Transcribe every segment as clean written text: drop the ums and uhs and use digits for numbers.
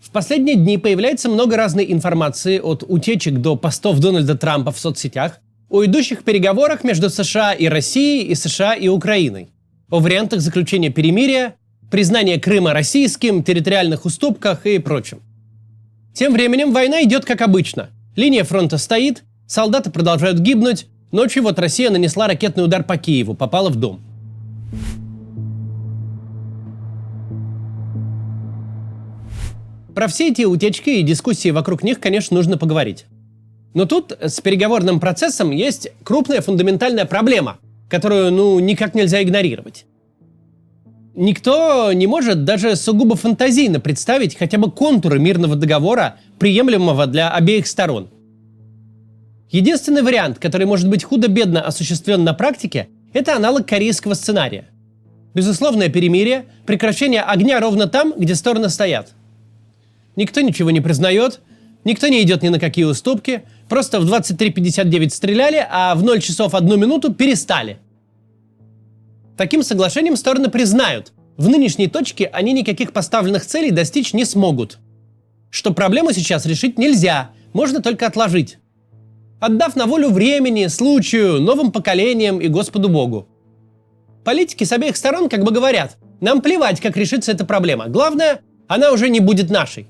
В последние дни появляется много разной информации, от утечек до постов Дональда Трампа в соцсетях, о идущих переговорах между США и Россией и США и Украиной, о вариантах заключения перемирия, признания Крыма российским, территориальных уступках и прочем. Тем временем война идет как обычно. Линия фронта стоит, солдаты продолжают гибнуть. Ночью вот Россия нанесла ракетный удар по Киеву, попала в дом. Про все эти утечки и дискуссии вокруг них, конечно, нужно поговорить. Но тут с переговорным процессом есть крупная фундаментальная проблема, которую, никак нельзя игнорировать. Никто не может даже сугубо фантазийно представить хотя бы контуры мирного договора, приемлемого для обеих сторон. Единственный вариант, который может быть худо-бедно осуществлен на практике, это аналог корейского сценария. Безусловное перемирие, прекращение огня ровно там, где стороны стоят. Никто ничего не признает, никто не идет ни на какие уступки, просто в 23:59 стреляли, а в 0 часов 1 минуту перестали. Таким соглашением стороны признают, в нынешней точке они никаких поставленных целей достичь не смогут. Что проблему сейчас решить нельзя, можно только отложить. Отдав на волю времени, случаю, новым поколениям и Господу Богу. Политики с обеих сторон как бы говорят, нам плевать, как решится эта проблема, главное, она уже не будет нашей.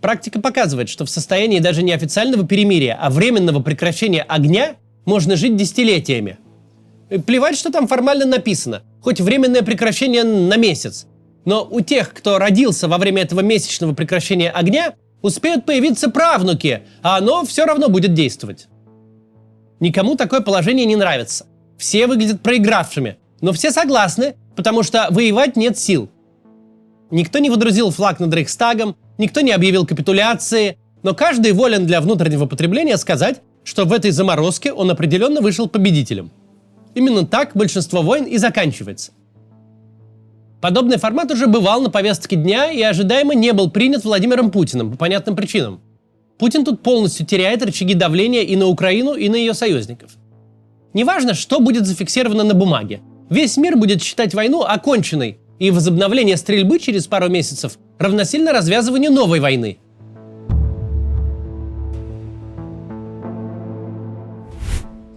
Практика показывает, что в состоянии даже не официального перемирия, а временного прекращения огня можно жить десятилетиями. И плевать, что там формально написано, хоть временное прекращение на месяц. Но у тех, кто родился во время этого месячного прекращения огня, успеют появиться правнуки, а оно все равно будет действовать. Никому такое положение не нравится. Все выглядят проигравшими, но все согласны, потому что воевать нет сил. Никто не водрузил флаг над Рейхстагом, никто не объявил капитуляции, но каждый волен для внутреннего потребления сказать, что в этой заморозке он определенно вышел победителем. Именно так большинство войн и заканчивается. Подобный формат уже бывал на повестке дня и ожидаемо не был принят Владимиром Путиным по понятным причинам. Путин тут полностью теряет рычаги давления и на Украину, и на ее союзников. Неважно, что будет зафиксировано на бумаге. Весь мир будет считать войну оконченной, и возобновление стрельбы через пару месяцев равносильно развязыванию новой войны.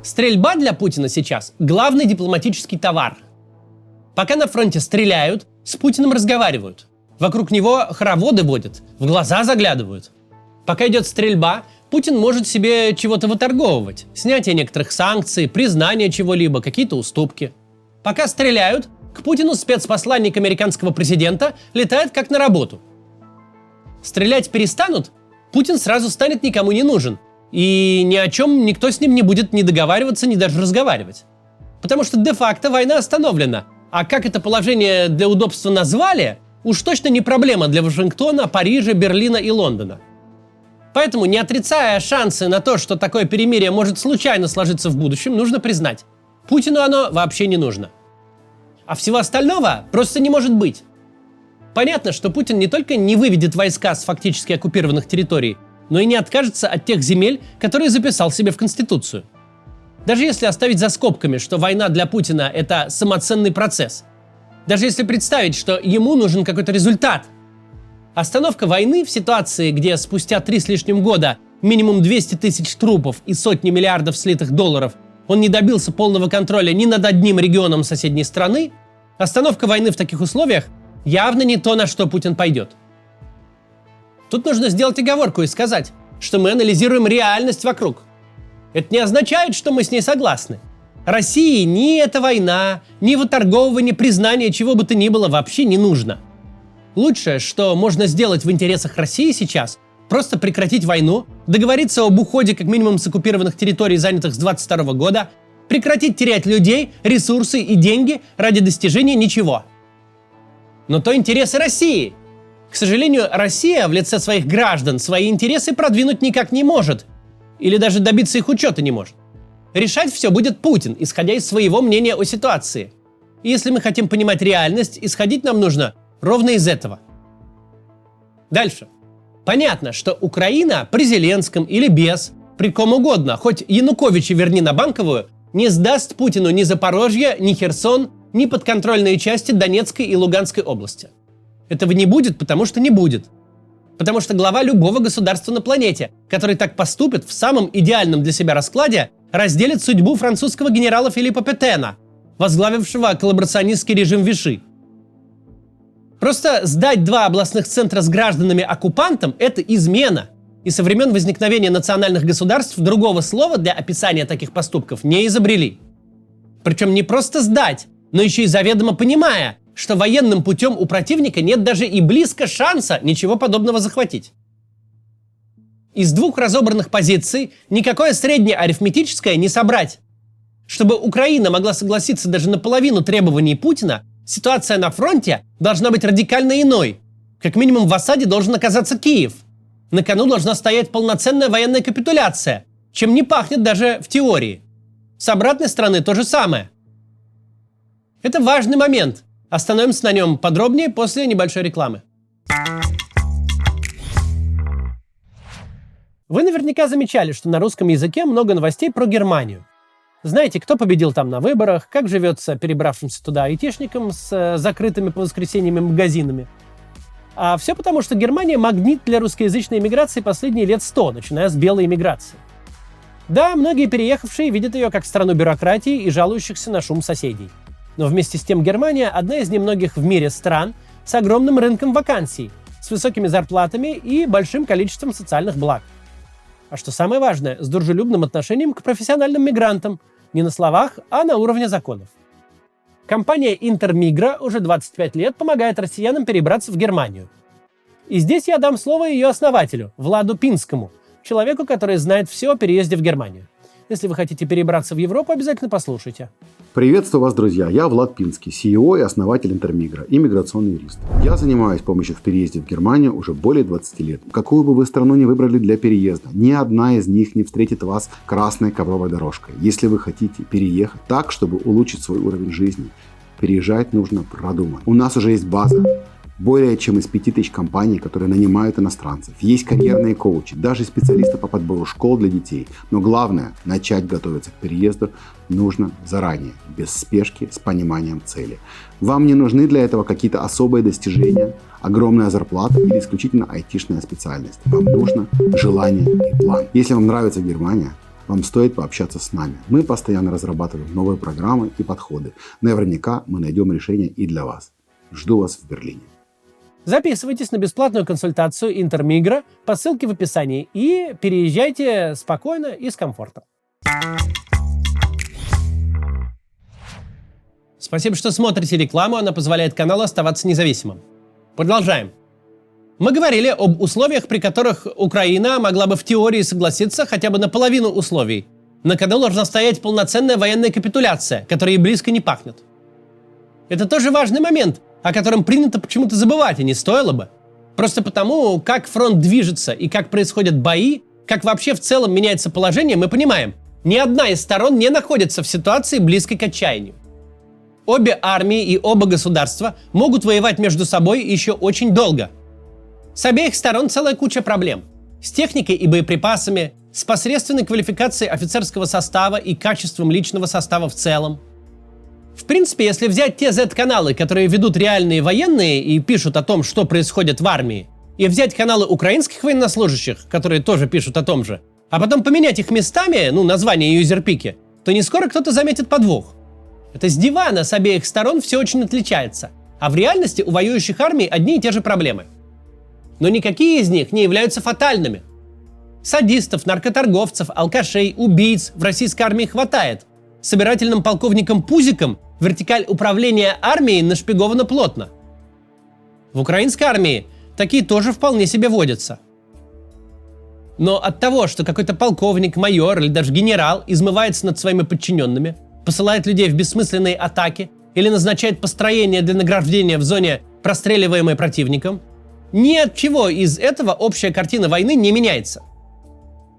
Стрельба для Путина сейчас – главный дипломатический товар. Пока на фронте стреляют, с Путиным разговаривают. Вокруг него хороводы водят, в глаза заглядывают. Пока идет стрельба, Путин может себе чего-то выторговывать. Снятие некоторых санкций, признание чего-либо, какие-то уступки. Пока стреляют, к Путину спецпосланник американского президента летает как на работу. Стрелять перестанут, Путин сразу станет никому не нужен. И ни о чем никто с ним не будет ни договариваться, ни даже разговаривать. Потому что де-факто война остановлена. А как это положение для удобства назвали, уж точно не проблема для Вашингтона, Парижа, Берлина и Лондона. Поэтому, не отрицая шансы на то, что такое перемирие может случайно сложиться в будущем, нужно признать, Путину оно вообще не нужно. А всего остального просто не может быть. Понятно, что Путин не только не выведет войска с фактически оккупированных территорий, но и не откажется от тех земель, которые записал себе в Конституцию. Даже если оставить за скобками, что война для Путина – это самоценный процесс, даже если представить, что ему нужен какой-то результат, остановка войны в ситуации, где спустя 3 с лишним года минимум 200 тысяч трупов и сотни миллиардов слитых долларов он не добился полного контроля ни над одним регионом соседней страны, остановка войны в таких условиях явно не то, на что Путин пойдет. Тут нужно сделать оговорку и сказать, что мы анализируем реальность вокруг. Это не означает, что мы с ней согласны. России ни эта война, ни выторговывание, признание чего бы то ни было вообще не нужно. Лучшее, что можно сделать в интересах России сейчас, просто прекратить войну, договориться об уходе как минимум с оккупированных территорий, занятых с 22 года, прекратить терять людей, ресурсы и деньги ради достижения ничего. Но то интересы России. К сожалению, Россия в лице своих граждан свои интересы продвинуть никак не может. Или даже добиться их учета не может. Решать все будет Путин, исходя из своего мнения о ситуации. И если мы хотим понимать реальность, исходить нам нужно ровно из этого. Дальше. Понятно, что Украина при Зеленском или без, при ком угодно, хоть Януковича верни на Банковую, не сдаст Путину ни Запорожье, ни Херсон, ни подконтрольные части Донецкой и Луганской области. Этого не будет, потому что не будет. Потому что глава любого государства на планете, который так поступит в самом идеальном для себя раскладе, разделит судьбу французского генерала Филиппа Петена, возглавившего коллаборационистский режим Виши. Просто сдать 2 областных центра с гражданами оккупантам – это измена. И со времен возникновения национальных государств другого слова для описания таких поступков не изобрели. Причем не просто сдать, но еще и заведомо понимая, что военным путем у противника нет даже и близко шанса ничего подобного захватить. Из 2 разобранных позиций никакое среднее арифметическое не собрать. Чтобы Украина могла согласиться даже на половину требований Путина, ситуация на фронте должна быть радикально иной. Как минимум в осаде должен оказаться Киев. На кону должна стоять полноценная военная капитуляция, чем не пахнет даже в теории. С обратной стороны то же самое. Это важный момент. Остановимся на нем подробнее после небольшой рекламы. Вы наверняка замечали, что на русском языке много новостей про Германию. Знаете, кто победил там на выборах, как живется перебравшимся туда айтишникам с закрытыми по воскресеньям магазинами. А все потому, что Германия – магнит для русскоязычной иммиграции последние лет 100, начиная с белой иммиграции. Да, многие переехавшие видят ее как страну бюрократии и жалующихся на шум соседей. Но вместе с тем Германия – одна из немногих в мире стран с огромным рынком вакансий, с высокими зарплатами и большим количеством социальных благ. А что самое важное, с дружелюбным отношением к профессиональным мигрантам, не на словах, а на уровне законов. Компания Интермигра уже 25 лет помогает россиянам перебраться в Германию. И здесь я дам слово ее основателю, Владу Пинскому, человеку, который знает все о переезде в Германию. Если вы хотите перебраться в Европу, обязательно послушайте. Приветствую вас, друзья! Я Влад Пинский, CEO и основатель Интермигра и миграционный юрист. Я занимаюсь помощью в переезде в Германию уже более 20 лет. Какую бы вы страну ни выбрали для переезда, ни одна из них не встретит вас красной ковровой дорожкой. Если вы хотите переехать так, чтобы улучшить свой уровень жизни, переезжать нужно продумать. У нас уже есть база. Более чем из 5000 компаний, которые нанимают иностранцев. Есть карьерные коучи, даже специалисты по подбору школ для детей. Но главное, начать готовиться к переезду нужно заранее, без спешки, с пониманием цели. Вам не нужны для этого какие-то особые достижения, огромная зарплата или исключительно айтишная специальность. Вам нужно желание и план. Если вам нравится Германия, вам стоит пообщаться с нами. Мы постоянно разрабатываем новые программы и подходы. Наверняка мы найдем решение и для вас. Жду вас в Берлине. Записывайтесь на бесплатную консультацию Интермигра по ссылке в описании и переезжайте спокойно и с комфортом. Спасибо, что смотрите рекламу, она позволяет каналу оставаться независимым. Продолжаем. Мы говорили об условиях, при которых Украина могла бы в теории согласиться хотя бы на половину условий. На кону должна стоять полноценная военная капитуляция, которая и близко не пахнет. Это тоже важный момент, о котором принято почему-то забывать, и не стоило бы. Просто потому, как фронт движется и как происходят бои, как вообще в целом меняется положение, мы понимаем, ни одна из сторон не находится в ситуации близкой к отчаянию. Обе армии и оба государства могут воевать между собой еще очень долго. С обеих сторон целая куча проблем. С техникой и боеприпасами, с посредственной квалификацией офицерского состава и качеством личного состава в целом. В принципе, если взять те Z-каналы, которые ведут реальные военные и пишут о том, что происходит в армии, и взять каналы украинских военнослужащих, которые тоже пишут о том же, а потом поменять их местами, название и юзерпики, то не скоро кто-то заметит подвох. Это с дивана с обеих сторон все очень отличается, а в реальности у воюющих армий одни и те же проблемы. Но никакие из них не являются фатальными. Садистов, наркоторговцев, алкашей, убийц в российской армии хватает. Собирательным полковником Пузиком вертикаль управления армией нашпигована плотно. В украинской армии такие тоже вполне себе водятся. Но от того, что какой-то полковник, майор или даже генерал измывается над своими подчиненными, посылает людей в бессмысленные атаки или назначает построение для награждения в зоне, простреливаемой противником, ни от чего из этого общая картина войны не меняется.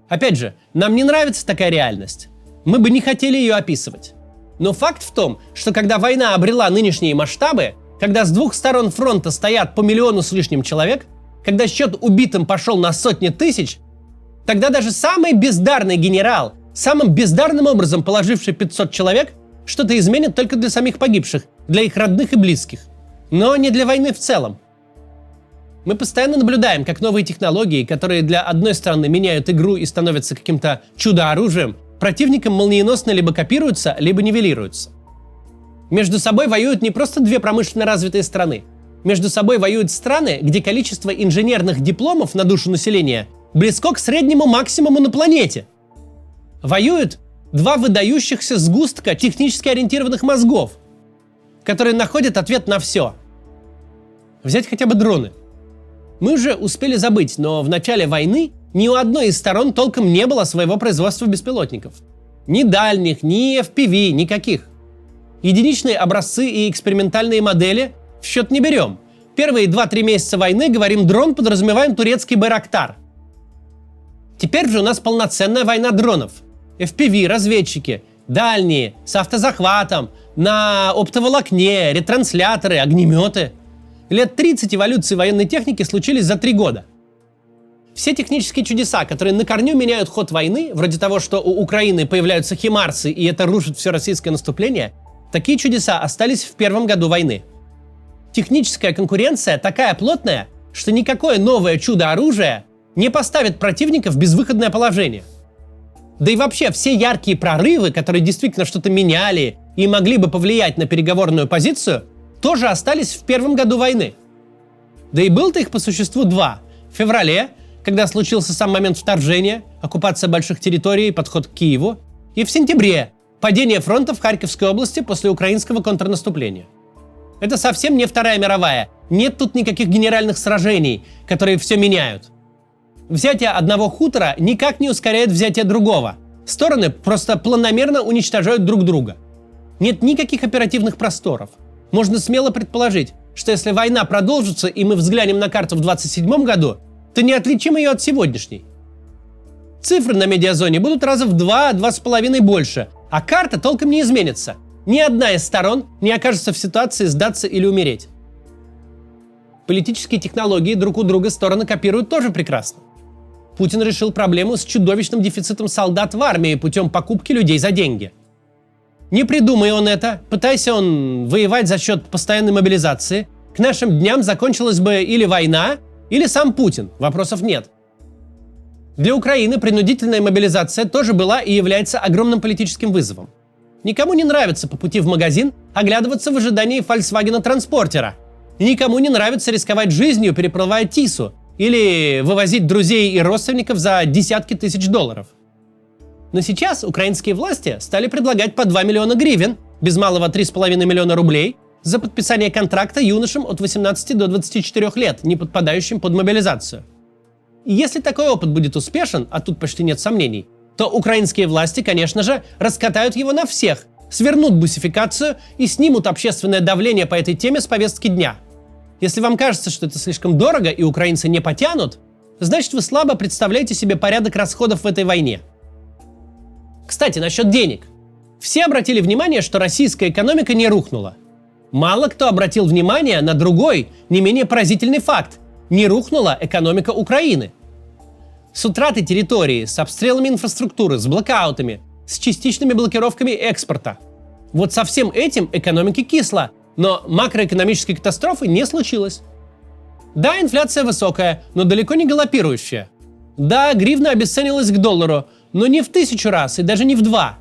Опять же, нам не нравится такая реальность. Мы бы не хотели ее описывать. Но факт в том, что когда война обрела нынешние масштабы, когда с двух сторон фронта стоят по 1 миллиону с лишним человек, когда счет убитым пошел на сотни тысяч, тогда даже самый бездарный генерал, самым бездарным образом положивший 500 человек, что-то изменит только для самих погибших, для их родных и близких, но не для войны в целом. Мы постоянно наблюдаем, как новые технологии, которые для одной стороны меняют игру и становятся каким-то чудо-оружием, противникам молниеносно либо копируются, либо нивелируются. Между собой воюют не просто две промышленно развитые страны. Между собой воюют страны, где количество инженерных дипломов на душу населения близко к среднему максимуму на планете. Воюют два выдающихся сгустка технически ориентированных мозгов, которые находят ответ на все. Взять хотя бы дроны. Мы уже успели забыть, но в начале войны ни у одной из сторон толком не было своего производства беспилотников. Ни дальних, ни FPV, никаких. Единичные образцы и экспериментальные модели в счет не берем. Первые 2-3 месяца войны, говорим дрон, подразумеваем турецкий Байрактар. Теперь же у нас полноценная война дронов. FPV, разведчики, дальние, с автозахватом, на оптоволокне, ретрансляторы, огнеметы. Лет 30 эволюции военной техники случились за 3 года. Все технические чудеса, которые на корню меняют ход войны, вроде того, что у Украины появляются химарсы и это рушит все российское наступление, такие чудеса остались в первом году войны. Техническая конкуренция такая плотная, что никакое новое чудо-оружие не поставит противника в безвыходное положение. Да и вообще все яркие прорывы, которые действительно что-то меняли и могли бы повлиять на переговорную позицию, тоже остались в первом году войны. Да и было-то их по существу 2. В феврале, когда случился сам момент вторжения, оккупация больших территорий и подход к Киеву, и в сентябре, падение фронта в Харьковской области после украинского контрнаступления. Это совсем не Вторая мировая. Нет тут никаких генеральных сражений, которые все меняют. Взятие одного хутора никак не ускоряет взятие другого. Стороны просто планомерно уничтожают друг друга. Нет никаких оперативных просторов. Можно смело предположить, что если война продолжится и мы взглянем на карту в 27 году, то не отличим ее от сегодняшней. Цифры на медиазоне будут раза в 2-2,5 больше, а карта толком не изменится. Ни одна из сторон не окажется в ситуации сдаться или умереть. Политические технологии друг у друга стороны копируют тоже прекрасно. Путин решил проблему с чудовищным дефицитом солдат в армии путем покупки людей за деньги. Не придумай он это, пытайся он воевать за счет постоянной мобилизации, к нашим дням закончилась бы или война, или сам Путин, вопросов нет. Для Украины принудительная мобилизация тоже была и является огромным политическим вызовом. Никому не нравится по пути в магазин оглядываться в ожидании Volkswagen-транспортера. Никому не нравится рисковать жизнью, переплывая Тису, или вывозить друзей и родственников за десятки тысяч долларов. Но сейчас украинские власти стали предлагать по 2 миллиона гривен, без малого 3,5 миллиона рублей, за подписание контракта юношам от 18 до 24 лет, не подпадающим под мобилизацию. И если такой опыт будет успешен, а тут почти нет сомнений, то украинские власти, конечно же, раскатают его на всех, свернут бусификацию и снимут общественное давление по этой теме с повестки дня. Если вам кажется, что это слишком дорого и украинцы не потянут, значит вы слабо представляете себе порядок расходов в этой войне. Кстати, насчет денег. Все обратили внимание, что российская экономика не рухнула. Мало кто обратил внимание на другой, не менее поразительный факт. Не рухнула экономика Украины. С утратой территории, с обстрелами инфраструктуры, с блокаутами, с частичными блокировками экспорта. Вот со всем этим экономике кисло, но макроэкономической катастрофы не случилось. Да, инфляция высокая, но далеко не галопирующая. Да, гривна обесценилась к доллару, но не в 1000 раз и даже не в 2.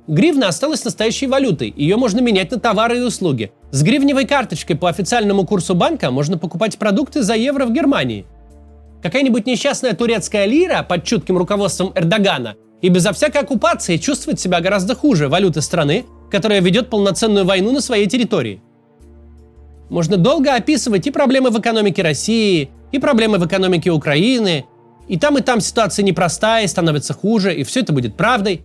Гривна осталась настоящей валютой, ее можно менять на товары и услуги. С гривневой карточкой по официальному курсу банка можно покупать продукты за евро в Германии. Какая-нибудь несчастная турецкая лира под чутким руководством Эрдогана и безо всякой оккупации чувствует себя гораздо хуже валюты страны, которая ведет полноценную войну на своей территории. Можно долго описывать и проблемы в экономике России, и проблемы в экономике Украины, и там ситуация непростая, и становится хуже, и все это будет правдой.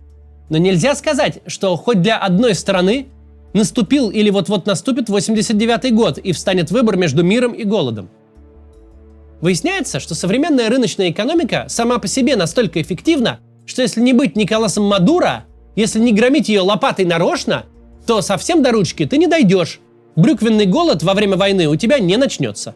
Но нельзя сказать, что хоть для одной стороны наступил или вот-вот наступит 89-й год и встанет выбор между миром и голодом. Выясняется, что современная рыночная экономика сама по себе настолько эффективна, что если не быть Николасом Мадуро, если не громить ее лопатой нарочно, то совсем до ручки ты не дойдешь. Брюквенный голод во время войны у тебя не начнется.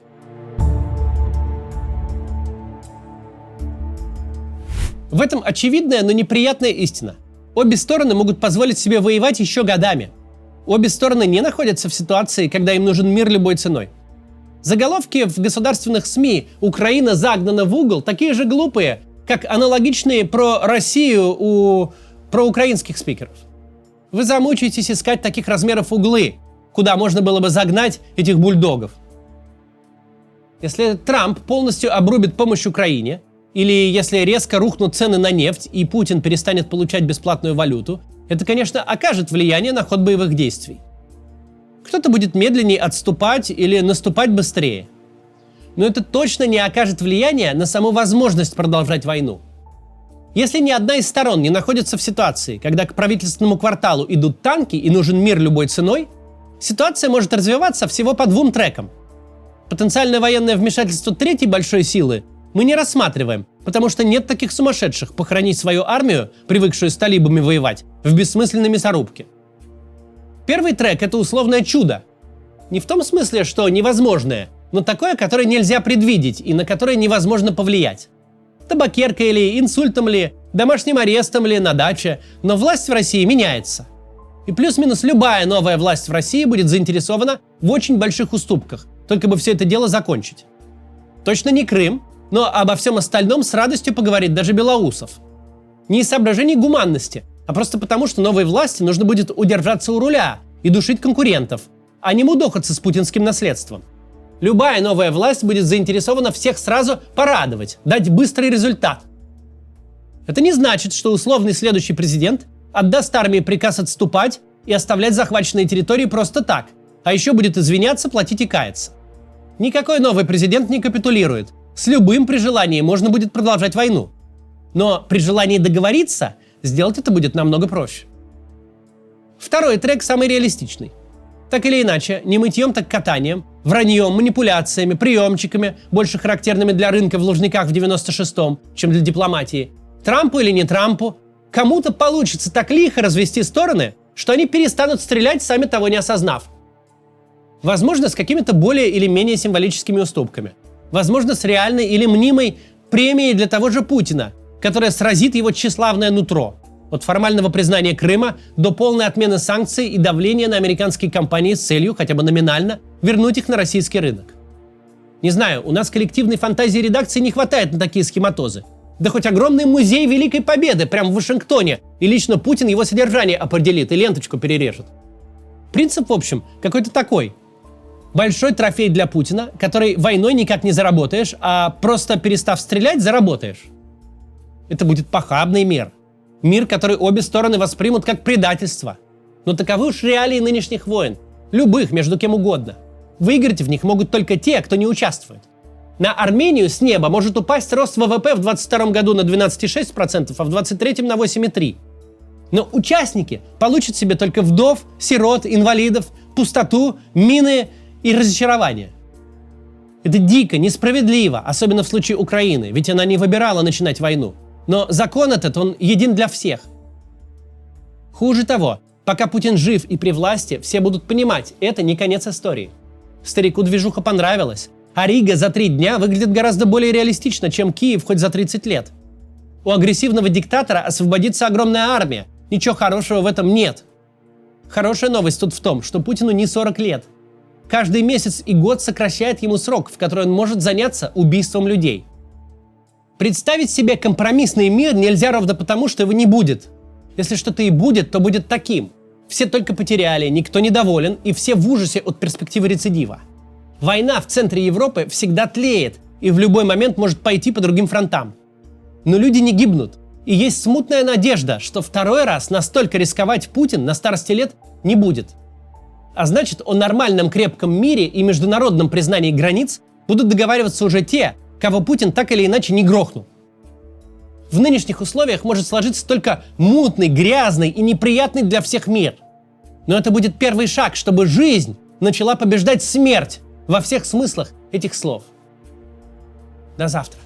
В этом очевидная, но неприятная истина. Обе стороны могут позволить себе воевать еще годами. Обе стороны не находятся в ситуации, когда им нужен мир любой ценой. Заголовки в государственных СМИ «Украина загнана в угол» такие же глупые, как аналогичные про Россию у проукраинских спикеров. Вы замучаетесь искать таких размеров углы, куда можно было бы загнать этих бульдогов. Если Трамп полностью обрубит помощь Украине, или если резко рухнут цены на нефть и Путин перестанет получать бесплатную валюту, это, конечно, окажет влияние на ход боевых действий. Кто-то будет медленнее отступать или наступать быстрее. Но это точно не окажет влияния на саму возможность продолжать войну. Если ни одна из сторон не находится в ситуации, когда к правительственному кварталу идут танки и нужен мир любой ценой, ситуация может развиваться всего по двум трекам. Потенциальное военное вмешательство третьей большой силы мы не рассматриваем, потому что нет таких сумасшедших похоронить свою армию, привыкшую с талибами воевать, в бессмысленной мясорубке. Первый трек – это условное чудо. Не в том смысле, что невозможное, но такое, которое нельзя предвидеть и на которое невозможно повлиять. Табакеркой ли, инсультом ли, домашним арестом ли, на даче, но власть в России меняется. И плюс-минус любая новая власть в России будет заинтересована в очень больших уступках, только бы все это дело закончить. Точно не Крым, но обо всем остальном с радостью поговорит даже Белоусов. Не из соображений гуманности, а просто потому, что новой власти нужно будет удержаться у руля и душить конкурентов, а не мудохаться с путинским наследством. Любая новая власть будет заинтересована всех сразу порадовать, дать быстрый результат. Это не значит, что условный следующий президент отдаст армии приказ отступать и оставлять захваченные территории просто так, а еще будет извиняться, платить и каяться. Никакой новый президент не капитулирует. С любым при желании можно будет продолжать войну. Но при желании договориться, сделать это будет намного проще. Второй трек самый реалистичный. Так или иначе, не мытьем, так катанием, враньем, манипуляциями, приемчиками, больше характерными для рынка в Лужниках в 96-м, чем для дипломатии, Трампу или не Трампу, кому-то получится так лихо развести стороны, что они перестанут стрелять, сами того не осознав. Возможно, с какими-то более или менее символическими уступками. Возможно, с реальной или мнимой премией для того же Путина, которая сразит его тщеславное нутро. От формального признания Крыма до полной отмены санкций и давления на американские компании с целью, хотя бы номинально, вернуть их на российский рынок. Не знаю, у нас коллективной фантазии редакции не хватает на такие схематозы. Да хоть огромный музей Великой Победы прямо в Вашингтоне, и лично Путин его содержание определит и ленточку перережет. Принцип, в общем, какой-то такой. Большой трофей для Путина, который войной никак не заработаешь, а просто перестав стрелять, заработаешь. Это будет похабный мир. Мир, который обе стороны воспримут как предательство. Но таковы уж реалии нынешних войн. Любых, между кем угодно. Выиграть в них могут только те, кто не участвует. На Армению с неба может упасть рост ВВП в 2022 году на 12,6%, а в 2023 на 8,3%. Но участники получат себе только вдов, сирот, инвалидов, пустоту, мины и разочарование. Это дико, несправедливо, особенно в случае Украины, ведь она не выбирала начинать войну. Но закон этот, он един для всех. Хуже того, пока Путин жив и при власти, все будут понимать, это не конец истории. Старику движуха понравилась, а Рига за 3 дня выглядит гораздо более реалистично, чем Киев хоть за 30 лет. У агрессивного диктатора освободится огромная армия. Ничего хорошего в этом нет. Хорошая новость тут в том, что Путину не 40 лет. Каждый месяц и год сокращает ему срок, в который он может заняться убийством людей. Представить себе компромиссный мир нельзя ровно потому, что его не будет. Если что-то и будет, то будет таким. Все только потеряли, никто недоволен, и все в ужасе от перспективы рецидива. Война в центре Европы всегда тлеет и в любой момент может пойти по другим фронтам. Но люди не гибнут. И есть смутная надежда, что второй раз настолько рисковать Путин на старости лет не будет. А значит, о нормальном крепком мире и международном признании границ будут договариваться уже те, кого Путин так или иначе не грохнул. В нынешних условиях может сложиться только мутный, грязный и неприятный для всех мир. Но это будет первый шаг, чтобы жизнь начала побеждать смерть во всех смыслах этих слов. До завтра.